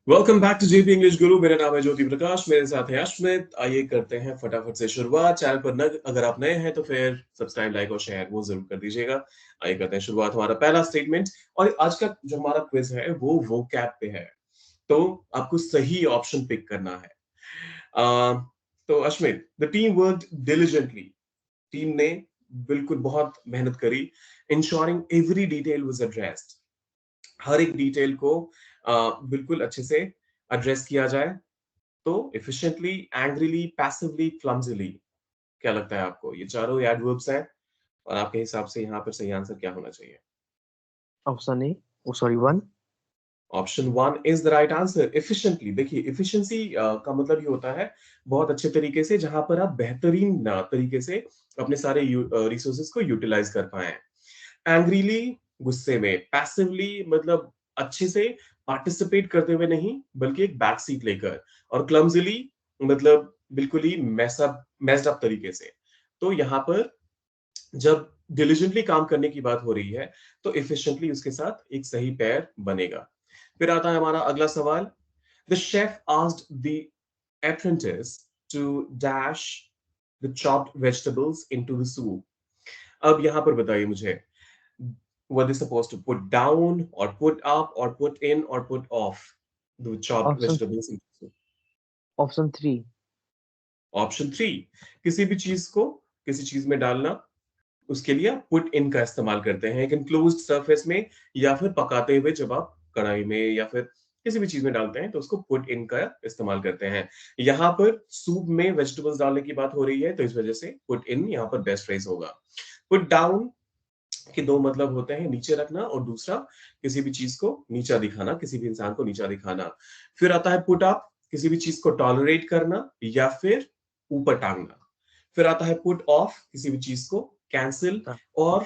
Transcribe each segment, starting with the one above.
Welcome back to JP English Guru. मेरा नाम है ज्योति प्रकाश, मेरे साथ है अश्मित। आइए करते हैं फटाफट से शुरुआत। चैनल पर अगर आप नए हैं तो फिर सब्सक्राइब, लाइक और शेयर वो जरूर कर दीजिएगा। आइए करते हैं शुरुआत। हमारा पहला स्टेटमेंट और आज का जो हमारा क्विज है वो कैप पे है, तो आपको सही ऑप्शन पिक करना है। अ, तो Ashmit, the team worked diligently. Team ने बिल्कुल बहुत मेहनत करी। Ensuring every detail was addressed. हर एक डिटेल को बिल्कुल अच्छे से एड्रेस किया जाए। तो एफिशिएंटली, एंग्रीली, पैसिवली, क्लमजीली। क्या लगता है आपको? ये चारों एडवर्ब्स हैं और आपके हिसाब से यहाँ पर सही आंसर क्या होना चाहिए? Option A, oh sorry, one. Option one is the right answer. Efficiently, देखिए एफिशिएंसी का मतलब ये होता है बहुत अच्छे तरीके से, जहां पर आप बेहतरीन तरीके से अपने सारे रिसोर्सेज को यूटिलाइज कर पाए। एंग्रीली, गुस्से में। पैसिवली मतलब अच्छे से पार्टिसिपेट करते हुए नहीं, बल्कि एक बैक सीट लेकर। और क्लमजीली मतलब बिल्कुल ही मेस्ड अप तरीके से। तो यहाँ पर जब डिलीजेंटली काम करने की बात हो रही है तो एफिशिएंटली उसके साथ एक सही पेयर बनेगा। फिर आता है हमारा अगला सवाल। The chef asked the apprentice to dash the chopped vegetables into the soup। अब यहां पर बताइए मुझे, were they supposed to put down or put up or put in or put off the chopped option vegetables into soup? Option three. Option three, किसी भी चीज को किसी चीज में डालना, उसके लिए पुट इन का इस्तेमाल करते हैं एक इनक्लोज्ड सरफेस में, या फिर पकाते हुए जब आप कढ़ाई में या फिर किसी भी चीज में डालते हैं तो उसको पुट इन का इस्तेमाल करते हैं। यहाँ पर सूप में वेजिटेबल्स डालने की बात हो रही है तो इस वजह से पुट इन यहाँ पर बेस्ट फ्रेज होगा। पुट डाउन के दो मतलब होते हैं, नीचे रखना और दूसरा किसी भी चीज को नीचा दिखाना, किसी भी इंसान को नीचा दिखाना। फिर आता है पुट अप, किसी भी चीज को टॉलरेट करना या फिर ऊपर टांगना। फिर आता है पुट ऑफ, किसी भी चीज को कैंसिल। और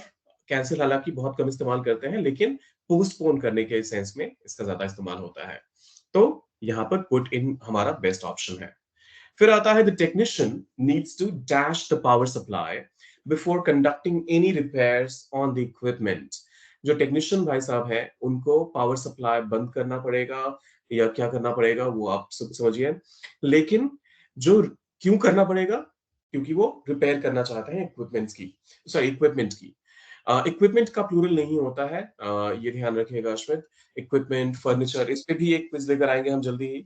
कैंसिल हालांकि बहुत कम इस्तेमाल करते हैं, लेकिन पोस्टपोन करने के सेंस में इसका ज्यादा इस्तेमाल होता है। तो यहाँ पर पुट इन हमारा बेस्ट ऑप्शन है। फिर आता है the technician needs to dash the power supply before conducting any repairs on the equipment. जो टेक्नीशियन भाई साहब हैं उनको पावर सप्लाई बंद करना पड़ेगा या क्या करना पड़ेगा वो आप समझिए। लेकिन जो क्यों करना पड़ेगा? क्योंकि वो रिपेयर करना चाहते हैं इक्विपमेंट्स की, सॉरी इक्विपमेंट की। इक्विपमेंट का प्लूरल नहीं होता है, ये ध्यान रखिएगा अश्वित। इक्विपमेंट, फर्नीचर, इस पे भी एक क्विज लेकर आएंगे हम जल्दी ही।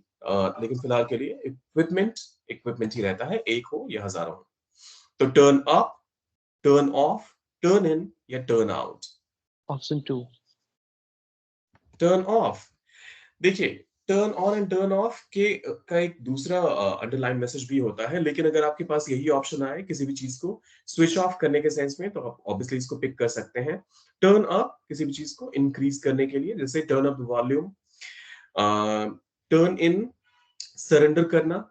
लेकिन फिलहाल के लिए इक्विपमेंट इक्विपमेंट ही रहता है, एक हो या हजारों हो। तो turn up, turn off, turn in या turn out? Option two. Turn off. देखिए, turn on and turn off के का एक दूसरा अंडरलाइन मैसेज भी होता है, लेकिन अगर आपके पास यही ऑप्शन आए किसी भी चीज को स्विच ऑफ करने के सेंस में तो आप ऑब्वियसली इसको पिक कर सकते हैं। टर्न अप किसी भी चीज को इंक्रीज करने के लिए, जैसे turn up the volume. Turn in surrender करना,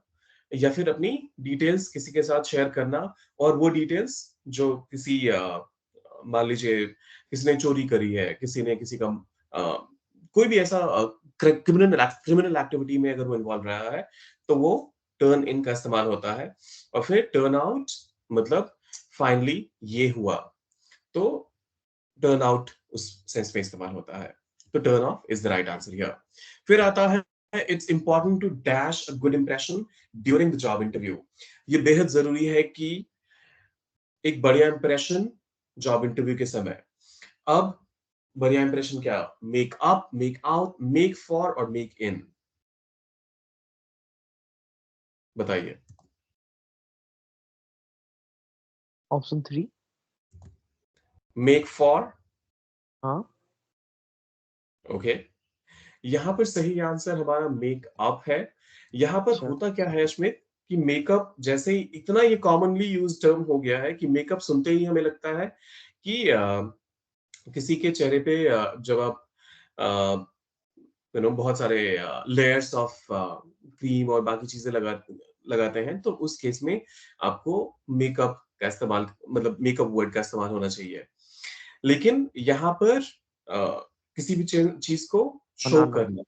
या फिर अपनी डिटेल्स किसी के साथ शेयर करना। और वो डिटेल्स जो किसी मान लीजिए किसी ने चोरी करी है, किसी ने किसी का कोई भी ऐसा क्रिमिनल एक्टिविटी में अगर वो इन्वॉल्व रहा है तो वो टर्न इन का इस्तेमाल होता है। और फिर टर्न आउट मतलब फाइनली ये हुआ, तो टर्न आउट उस सेंस में इस्तेमाल होता है। तो turn off is the right answer here. फिर आता है it's important to dash a good impression during the job interview. ये बेहद जरूरी है कि एक बढ़िया इंप्रेशन जॉब इंटरव्यू के समय। अब बढ़िया इंप्रेशन क्या? Make up, make out, make for और मेक इन? बताइए। Option three. Make for. हाँ। ओके, यहां पर सही आंसर हमारा मेक अप है। यहां पर अच्छा। होता क्या है अश्मित कि मेकअप जैसे ही इतना ये कॉमनली यूज टर्म हो गया है कि मेकअप सुनते ही हमें लगता है कि किसी के चेहरे पे जब आप बहुत सारे लेयर्स ऑफ क्रीम और बाकी चीजें लगाते हैं तो उस केस में आपको मेकअप का इस्तेमाल, मतलब मेकअप वर्ड का इस्तेमाल होना चाहिए। लेकिन यहाँ पर किसी भी चीज को शो बनाना। करना,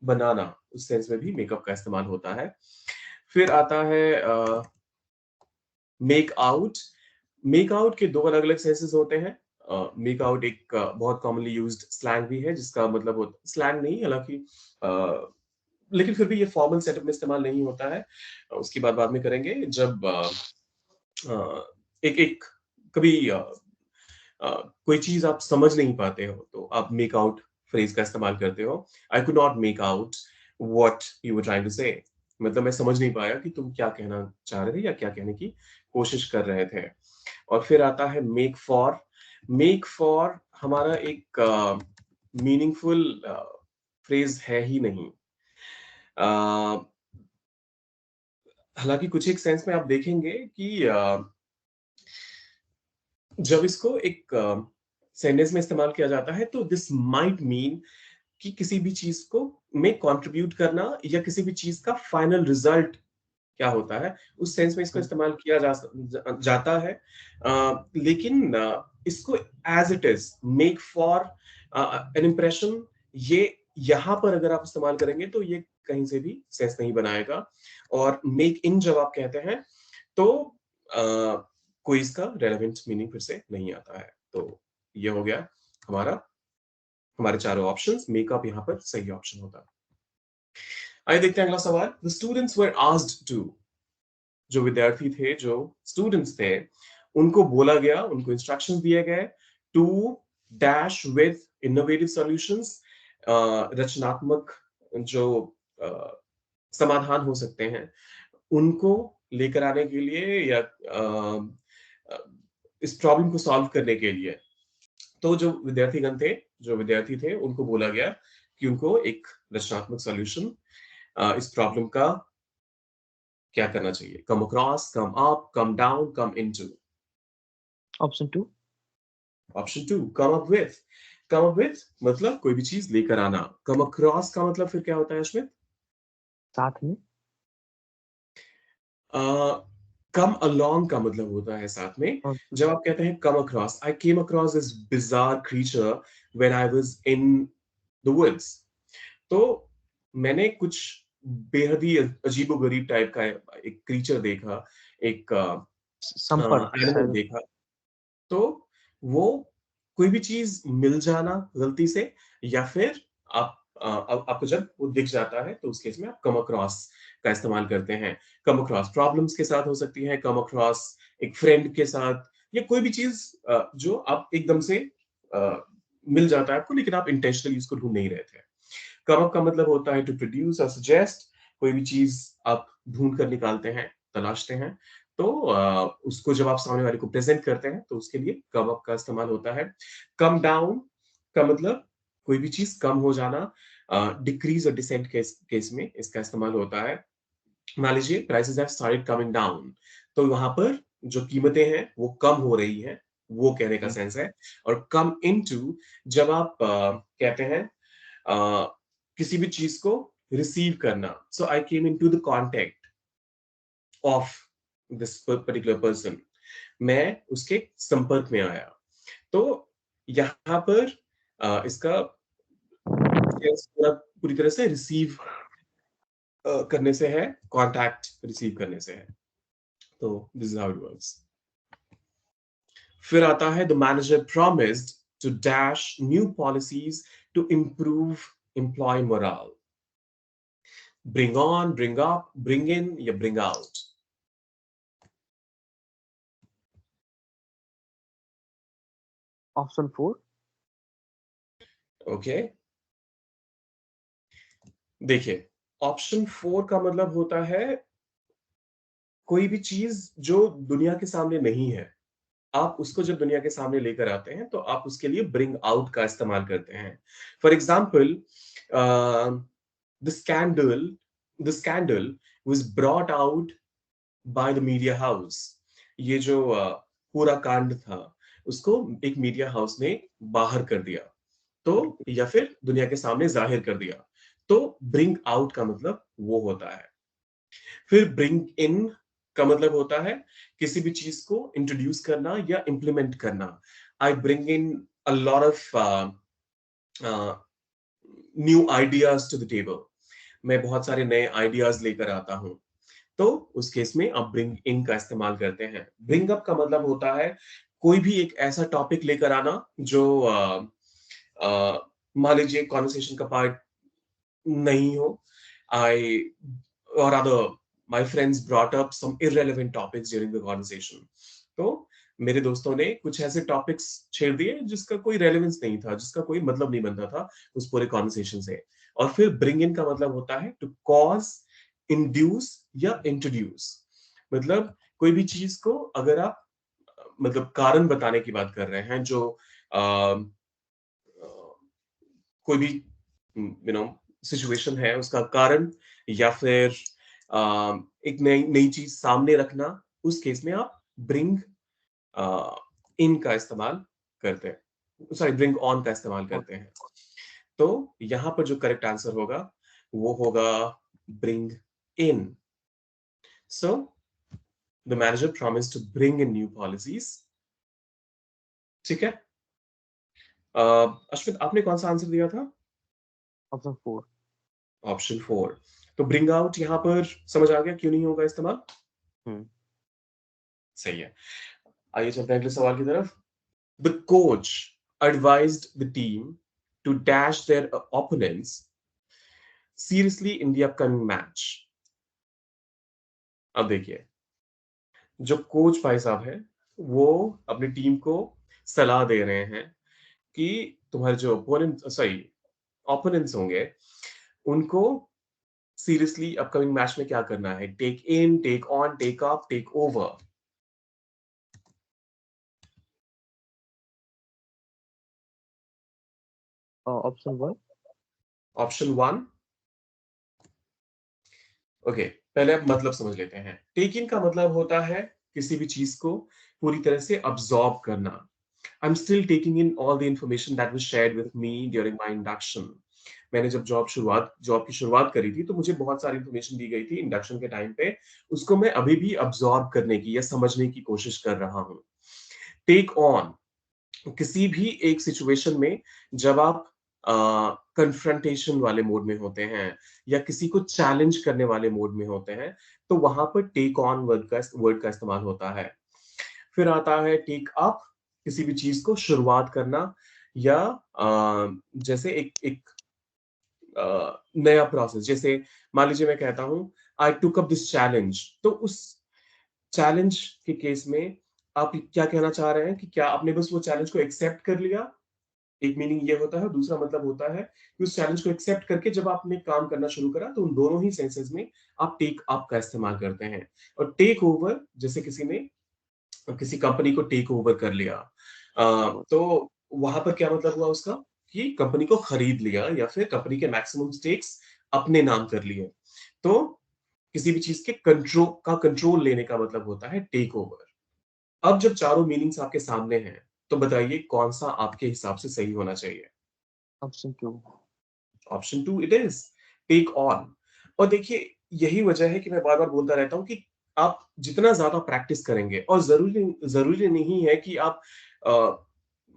बनाना, उस सेंस में भी मेकअप का इस्तेमाल होता है। फिर आता है मेक आउट। मेक आउट के दो अलग अलग सेंसेस होते हैं। मेक आउट एक बहुत कॉमनली यूज्ड स्लैंग भी है जिसका मतलब होता, स्लैंग नहीं हालांकि लेकिन फिर भी ये फॉर्मल सेटअप में इस्तेमाल नहीं होता है। उसकी बात बाद में करेंगे जब एक-एक कभी अ, कोई चीज़ आप समझ नहीं पाते हो, तो आप मेक आउट फ्रेज़ का इस्तेमाल करते हो। I could not make out what you were trying to say. मतलब मैं समझ नहीं पाया कि तुम क्या कहना चाह रहे थे या क्या कहने की कोशिश कर रहे थे। और फिर आता है मेक फॉर। मेक फॉर हमारा एक मीनिंगफुल फ्रेज़ है ही नहीं। अ, हालाँकि कुछ एक सेंस में आप देखेंगे कि जब इसको एक सेंटेंस में इस्तेमाल किया जाता है तो दिस माइट मीन कि किसी भी चीज़ को में कंट्रीब्यूट करना या किसी भी चीज़ का फाइनल रिजल्ट क्या होता है, उस सेंस में इसको हुँ, इस्तेमाल किया जाता है। लेकिन इसको as it is make for an impression ये यहाँ पर अगर आप इस्तेमाल करेंगे तो ये कहीं से भी सेंस नहीं बनाएगा। और मेक इन जब आप कहते हैं तो अ, कोई इसका रेलेवेंट मीनिंग फिर से नहीं आता है। तो ये हो गया हमारा हमारे चारों ऑप्शंस, मेकअप यहाँ पर सही ऑप्शन होता है। आइए देखते हैं अगला सवाल। The students were asked to, जो विद्यार्थी थे, जो स्टूडेंट्स थे, उनको बोला गया, उनको इंस्ट्रक्शंस दिए गए to dash with innovative solutions, रचनात्मक जो अ, समाधान हो सकते हैं, उनको लेकर आने के लिए या अ, इस प्रॉब्लम को सॉल्व करने के लिए। तो जो विद्यार्थी थे, उनको बोला गया कि उनको एक रचनात्मक सॉल्यूशन इस प्रॉब्लम का क्या करना चाहिए? Come across, come up, come down, come into. Option 2 option 2 come up with. Come up with मतलब कोई भी चीज़ लेकर आना। कम अक्रॉस का मतलब फिर क्या होता है अश्मित? साथ में। अ, कम अलोंग का मतलब होता है साथ में। और जब आप कहते हैं come across, I came across this bizarre creature when I was in the woods. तो मैंने कुछ बेहद ही अजीबो-गरीब टाइप का एक क्रीचर देखा, एक संपर्क एनिमल शायद। देखा। तो वो कोई भी चीज़ मिल जाना गलती से या फिर आपको जब वो दिख जाता है तो उस केस में आप कम अक्रॉस का इस्तेमाल करते हैं। कम अक्रॉस प्रॉब्लम्स के साथ हो सकती है, कम अक्रॉस एक फ्रेंड के साथ या कोई भी चीज़ जो आप एकदम से अ, मिल जाता है आपको लेकिन आप इंटेंशनली उसको ढूँढ नहीं रहे थे। कम अप का मतलब होता है टू प्रोड्यूस और सजेस्ट, कोई भी चीज़ आप ढूँढ कर निकालते हैं, तलाशते हैं, तो उसको जब आप सामने वाले को प्रेज़ेंट करते हैं, तो उसके लिए कम अप का इस्तेमाल होता है। कम डाउन का मतलब कोई भी चीज़ कम हो जाना, डिक्रीज़ और डिसेंट केस में इसका इस्तेमाल होता है। मान लीजिए prices have started coming down, तो वहाँ पर जो कीमतें हैं, वो कम हो रही हैं, वो कहने का हुँ, सेंस है। और कम इनटू जब आप कहते हैं अ, किसी भी चीज़ को रिसीव करना। So I came into the contact of this particular person. मैं उसके संपर्क में आया। तो यहाँ पर इसका सेंस पूरी तरह से रिसीव करने से है, कॉन्टैक्ट रिसीव करने से है। तो this is how it works. फिर आता है the manager promised to dash new policies to improve employee morale. Bring on, bring up, bring in या ब्रिंग आउट। ऑप्शन 4 ओके, देखिए, ऑप्शन 4 का मतलब होता है कोई भी चीज़ जो दुनिया के सामने नहीं है, आप उसको जब दुनिया के सामने लेकर आते हैं, तो आप उसके लिए ब्रिंग आउट का इस्तेमाल करते हैं। For example a, the scandal the scandal was brought out by the media house. ये जो पूरा कांड था, उसको एक मीडिया हाउस ने बाहर कर दिया। तो या फिर दुनिया के सामने ज़ाहिर कर दिया। तो ब्रिंग आउट का मतलब वो होता है। फिर ब्रिंग इन का मतलब होता है किसी भी चीज़ को इंट्रोड्यूस करना या इम्प्लीमेंट करना। I bring in a lot of new ideas to the table. मैं बहुत सारे नए आइडियाज़ लेकर आता हूँ। तो उस केस में आप ब्रिंग इन का इस्तेमाल करते हैं। ब्रिंग अप का मतलब होता है कोई भी एक ऐसा टॉपिक लेकर आना जो मान लीजिए कन्वर्सेशन का पार्ट नहीं हो, I, or rather, my friends brought up some irrelevant topics during the conversation. तो मेरे दोस्तों ने कुछ ऐसे टॉपिक्स छेड़ दिए जिसका कोई रेलेवेंस नहीं था, जिसका कोई मतलब नहीं बनता था उस पूरे कॉन्वर्सेशन से। और फिर ब्रिंग इन का मतलब होता है टू कॉज, इंड्यूस या इंट्रोड्यूस। मतलब कोई भी चीज को अगर आप मतलब कारण बताने की बात कर रहे हैं, जो कोई भी सिचुएशन है उसका कारण, या फिर एक नई नई चीज सामने रखना, उस केस में आप ब्रिंग इन का इस्तेमाल करते हैं, सॉरी ब्रिंग ऑन का इस्तेमाल और करते हैं। तो यहां पर जो करेक्ट आंसर होगा वो होगा bring in. So the manager promise to bring in new policies. ठीक है। अश्विन, आपने कौन सा आंसर दिया था? ऑप्शन 4। ऑप्शन 4। तो ब्रिंग आउट यहां पर समझ आ गया क्यों नहीं होगा इस्तेमाल? हम्म। सही है। आइए चलते हैं अगले सवाल की तरफ। The coach advised the team to dash their opponents seriously in the upcoming match. अब देखिए, जो कोच भाई साहब है वो अपनी टीम को सलाह दे रहे हैं कि तुम्हारे जो ओपोनेंट्स होंगे उनको सीरियसली अपकमिंग मैच में क्या करना है, take in, take on, take up, take over. Option 1। Option 1। Okay, पहले आप मतलब समझ लेते हैं। टेक इन का मतलब होता है किसी भी चीज को पूरी तरह से अब्सॉर्ब करना। I am still taking in all the information that was shared with me during my induction. मैंने जब जॉब की शुरुआत करी थी तो मुझे बहुत सारी इंफॉर्मेशन दी गई थी इंडक्शन के टाइम पे। उसको मैं अभी भी अब्सॉर्ब करने की या समझने की कोशिश कर रहा हूँ। टेक ऑन, किसी भी एक सिचुएशन में जब आप कन्फ्रंटेशन वाले मोड में होते हैं या किसी को चैलेंज करने वाले मोड में होते हैं, तो वहां पर टेक ऑन वर्ड का इस्तेमाल होता है। फिर आता है टेक अप, किसी भी चीज को शुरुआत करना, या जैसे एक एक नया प्रोसेस। जैसे मान लीजिए मैं कहता हूं आई टुक अप दिस चैलेंज, तो उस चैलेंज के केस में आप क्या कहना चाह रहे हैं कि क्या आपने बस वो चैलेंज को एक्सेप्ट कर लिया? एक मीनिंग ये होता है, दूसरा मतलब होता है कि उस चैलेंज को एक्सेप्ट करके जब आपने काम करना शुरू करा, तो उन दोनों ही सेंसेस में आप टेक अप का इस्तेमाल करते हैं। और टेक ओवर, जैसे किसी ने किसी कंपनी को टेक ओवर कर लिया, तो वहां पर क्या मतलब हुआ उसका, कि कंपनी को खरीद लिया या फिर कंपनी के मैक्सिमम स्टेक्स अपने नाम कर लिए। तो किसी भी चीज के कंट्रोल लेने का मतलब होता है टेक ओवर। अब जब चारों मीनिंग्स आपके सामने हैं, तो बताइए कौन सा आपके हिसाब से सही होना चाहिए? Option 2। Option 2 it is, take on. और देखिए, यही वजह है कि मैं बार बार बोलता रहता हूं कि आप जितना ज्यादा प्रैक्टिस करेंगे, और जरूरी जरूरी नहीं है कि आप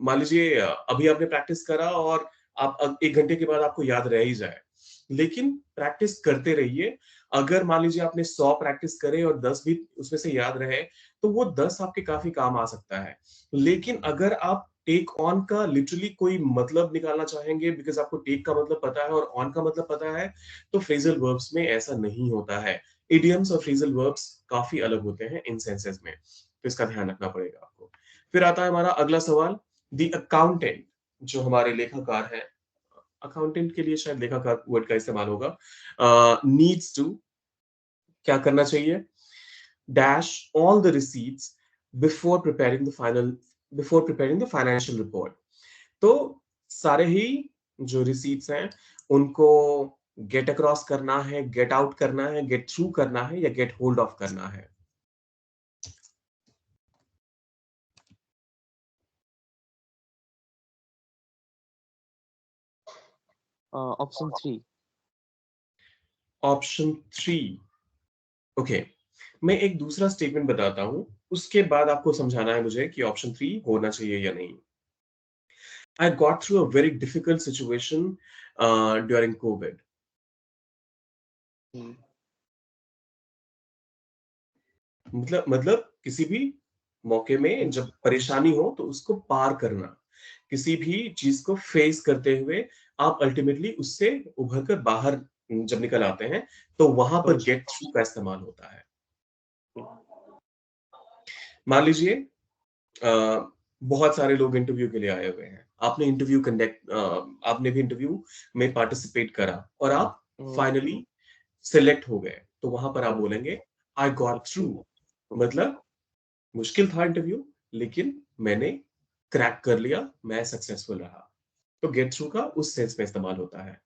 मान लीजिए अभी आपने प्रैक्टिस करा और आप 1 घंटे के बाद आपको याद रह ही जाए, लेकिन प्रैक्टिस करते रहिए। अगर मान लीजिए आपने 100 प्रैक्टिस करे और 10 भी उसमें से याद रहे, तो वो 10 आपके काफी काम आ सकता है। लेकिन अगर आप टेक ऑन का लिटरली कोई मतलब निकालना चाहेंगे, बिकॉज आपको टेक का मतलब पता है और ऑन का मतलब पता है, तो फ्रेजल वर्ब्स में ऐसा नहीं होता है। इडियम्स और फ्रेजल वर्ब्स काफी अलग होते हैं इन सेंसेस में, तो इसका ध्यान रखना पड़ेगा आपको। फिर आता है हमारा अगला सवाल। द अकाउंटेंट, जो हमारे लेखाकार हैं, अकाउंटेंट के लिए शायद लेखाकार वर्ड का इस्तेमाल होगा, नीड्स टू, क्या करना चाहिए, dash all the receipts before preparing the final before preparing the financial report. तो सारे ही जो रिसीट्स हैं उनको गेट अक्रॉस करना है, गेट आउट करना है, गेट थ्रू करना है, या गेट होल्ड ऑफ करना है? ऑप्शन 3। ऑप्शन 3। ओके, मैं एक दूसरा स्टेटमेंट बताता हूं, उसके बाद आपको समझाना है मुझे कि ऑप्शन 3 होना चाहिए या नहीं। I got through a very difficult situation during Covid. मतलब किसी भी मौके में जब परेशानी हो तो उसको पार करना, किसी भी चीज को फेस करते हुए आप अल्टीमेटली उससे उभर कर बाहर जब निकल आते हैं, तो वहां पर समझ गेट थ्रू का इस्तेमाल होता है। मान लीजिए बहुत सारे लोग इंटरव्यू के लिए आए हुए हैं। आपने भी इंटरव्यू में पार्टिसिपेट करा और आप फाइनली सिलेक्ट हो गए, तो वहां पर आप बोलेंगे आई गॉट थ्रू। मतलब मुश्किल था इंटरव्यू, लेकिन मैंने क्रैक कर लिया, मैं सक्सेसफुल रहा। तो गेट थ्रू का उस सेंस में इस्तेमाल होता है।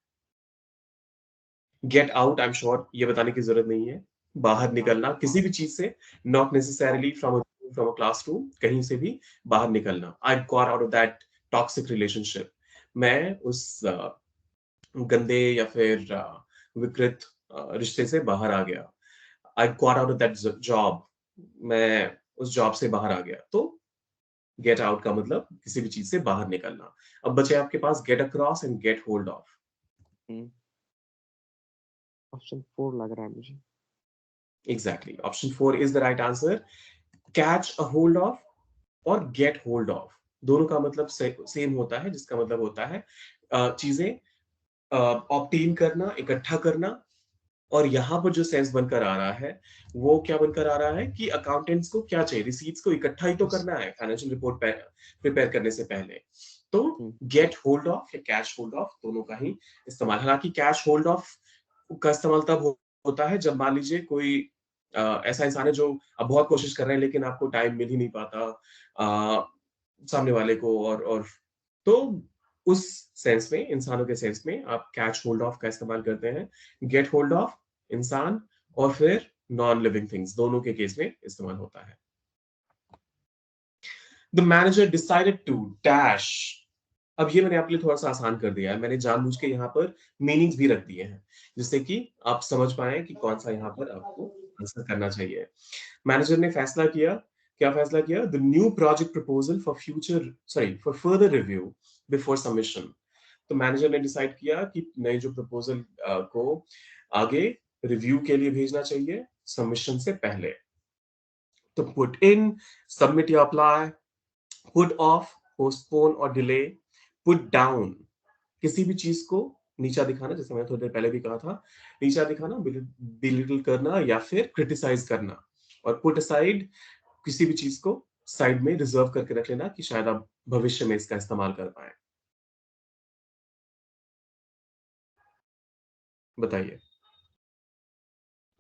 Get out, I am sure ये बताने की जरूरत नहीं है। बाहर निकलना किसी भी चीज से, not necessarily from a classroom, कहीं से भी बाहर निकलना। I got out of that toxic relationship. मैं उस गंदे या फिर विकृत रिश्ते से बाहर आ गया। I got out of that job. मैं उस जॉब से बाहर आ गया। तो गेट आउट का मतलब किसी भी चीज से बाहर निकलना। अब बचे आपके पास get across and get hold off. Option 4 लग रहा है मुझे। Exactly, option 4 is the right answer. Catch a hold off और गेट होल्ड ऑफ, दोनों का मतलब सेम होता है, जिसका मतलब होता है चीजें ऑब्टेन करना, इकट्ठा करना। और यहाँ पर जो सेंस बनकर आ रहा है, वो क्या बनकर आ रहा है कि अकाउंटेंट्स को क्या चाहिए, रिसीट्स को इकट्ठा ही तो यस। करना है फाइनेंशियल रिपोर्ट प्रिपेयर करने से पहले। तो गेट होल्ड ऑफ या कैश होल्ड ऑफ, दोनों का ही इस्तेमाल। हालांकि कैश होल्ड ऑफ का इस्तेमाल तब होता है जब मान लीजिए कोई ऐसा इंसान है जो अब बहुत कोशिश कर रहे हैं, लेकिन आपको टाइम मिल ही नहीं पाता सामने वाले को। और तो उस सेंस में, इंसानों के सेंस में, आप कैच होल्ड ऑफ का इस्तेमाल करते हैं। गेट होल्ड ऑफ इंसान और फिर नॉन लिविंग थिंग्स, दोनों के केस में इस्तेमाल होता है। The manager decided to dash. अब ये मैंने आपके लिए थोड़ा सा आसान कर दिया है, मैंने जानबूझ के यहाँ पर मीनिंग्स भी रख दिए हैं, जिससे कि आप समझ पाए कि कौन सा यहाँ पर आपको आंसर करना चाहिए। मैनेजर ने फैसला किया, क्या फैसला किया? The new project proposal for future, sorry, for further review before submission. तो मैनेजर ने डिसाइड किया कि नए जो प्रपोजल को आगे रिव्यू के लिए भेजना चाहिए सबमिशन से पहले। तो पुट इन, सबमिट या अप्लाई, पुट ऑफ, पोस्टपोन और डिले, पुट डाउन, किसी भी चीज को नीचा दिखाना, जैसे मैंने थोड़ी देर पहले भी कहा था, नीचा दिखाना, बिलिटल करना या फिर क्रिटिसाइज करना। और पुट असाइड, किसी भी चीज को साइड में रिजर्व करके रख लेना कि शायद आप भविष्य में इसका इस्तेमाल कर पाए। बताइए।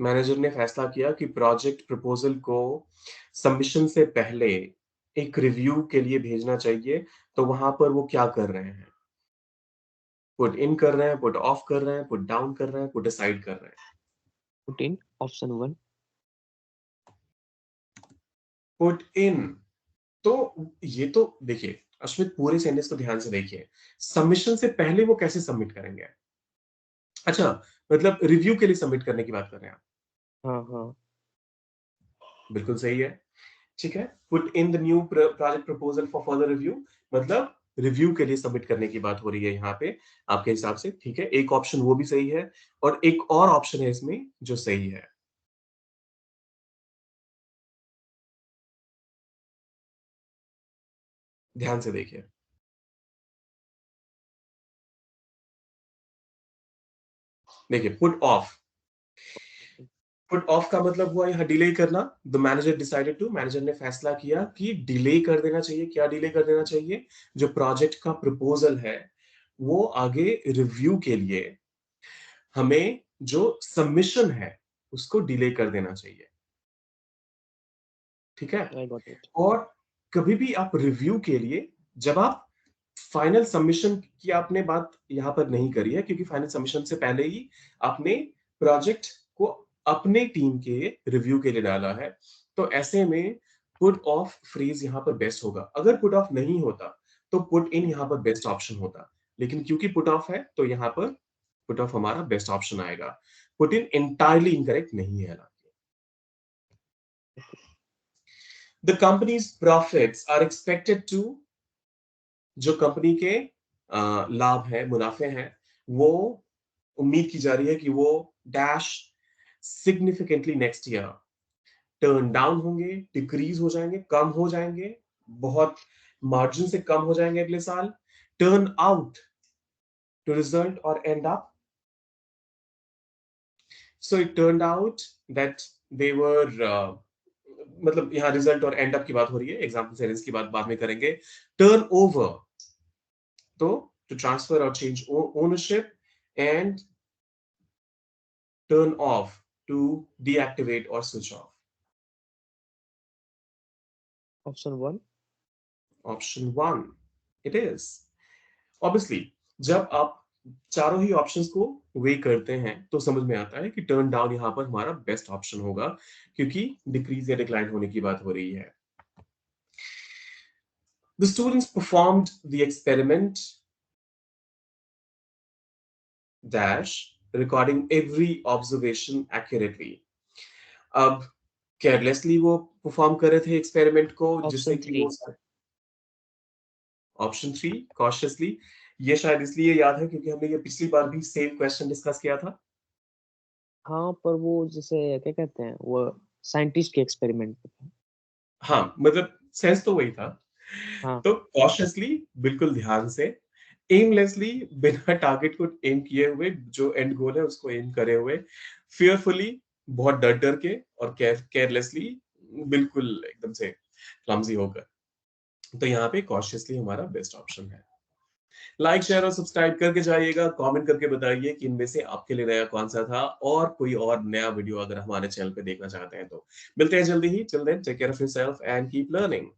मैनेजर ने फैसला किया कि प्रोजेक्ट प्रपोजल को सबमिशन से पहले एक रिव्यू के लिए भेजना चाहिए, तो वहां पर वो क्या कर रहे हैं? पुट इन कर रहे हैं, पुट ऑफ कर रहे हैं, पुट डाउन कर रहे हैं, पुट असाइड कर रहे हैं? Put in, option 1। Put in. तो ये तो देखिए अश्मित, पूरे सेंटेंस को ध्यान से देखिए। सबमिशन से पहले वो कैसे सबमिट करेंगे? अच्छा, मतलब रिव्यू के लिए सबमिट करने की बात कर रहे हैं आप? हाँ हाँ। बिल्कुल सही है। ठीक है, put in the new project proposal for further review, मतलब रिव्यू के लिए सबमिट करने की बात हो रही है यहाँ पे आपके हिसाब से। ठीक है, एक ऑप्शन वो भी सही है, और एक और ऑप्शन है इसमें जो सही है। ध्यान से देखिए। देखिए, पुट ऑफ। पुट ऑफ का मतलब हुआ यहाँ डिले करना। The manager decided to, manager ने फैसला किया कि डिले कर देना चाहिए। क्या डिले कर देना चाहिए? जो प्रोजेक्ट का प्रपोजल है, वो आगे रिव्यू के लिए हमें जो सबमिशन है उसको डिले कर देना चाहिए। ठीक है। I got it. और कभी भी आप रिव्यू के लिए, जब आप फाइनल सबमिशन की आपने बात यहां पर नहीं करी है, क्योंकि फाइनल सबमिशन से पहले ही आपने प्रोजेक्ट को अपने टीम के रिव्यू के लिए डाला है। तो ऐसे में पुट ऑफ फ्रेज यहां पर बेस्ट होगा। अगर पुट ऑफ नहीं होता तो पुट इन यहां पर बेस्ट ऑप्शन होता, लेकिन क्योंकि पुट ऑफ है तो यहां पर पुट ऑफ हमारा बेस्ट ऑप्शन आएगा। पुट इन एंटायरली इनकरेक्ट नहीं है। The company's profits are expected to, जो कंपनी के लाभ है, मुनाफे हैं, वो उम्मीद की जा रही है कि वो dash significantly next year turn down होंगे, डिक्रीज हो जाएंगे, कम हो जाएंगे, बहुत मार्जिन से कम हो जाएंगे अगले साल। टर्न आउट, टू रिजल्ट और and up, So it turned out that they were मतलब यहाँ रिजल्ट और एंड अप की बात हो रही है, एग्जाम्पल सेरेंस की बात बाद में करेंगे. टर्न ओवर, तो टू ट्रांसफर और change ownership, and turn off, to deactivate or switch off. Option 1. Option 1 it is. Obviously जब आप चारों ही ऑप्शंस को वे करते हैं तो समझ में आता है कि टर्न डाउन यहां पर हमारा बेस्ट ऑप्शन होगा, क्योंकि डिक्रीज या डिक्लाइन होने की बात हो रही है. The students performed the experiment dash recording every observation accurately. अब केयरलेसली वो परफॉर्म कर रहे थे एक्सपेरिमेंट को, जिससे Option कि वो 3. ऑप्शन 3 कॉशियसली, ये शायद इसलिए याद है क्योंकि हमने ये पिछली बार भी सेम क्वेश्चन डिस्कस किया था. हाँ, पर वो जैसे क्या कहते हैं, वो साइंटिस्ट के एक्सपेरिमेंट पे था। हाँ, मतलब सेंस तो वही था. हाँ, तो कॉशियसली, बिल्कुल ध्यान से, एमलेसली, बिना टारगेट को एम किए हुए, जो एंड गोल है उसको एम करे हुए, फियरफुली, बहुत डर डर के, और केयरलेसली, बिल्कुल एकदम से क्लमजी होकर. तो यहाँ पे कॉशियसली हमारा बेस्ट ऑप्शन है. लाइक शेयर और सब्सक्राइब करके जाइएगा, कमेंट करके बताइए कि इनमें से आपके लिए नया कौन सा था, और कोई और नया वीडियो अगर हमारे चैनल पे देखना चाहते हैं तो. मिलते हैं जल्दी ही. Till then take care of yourself and keep learning.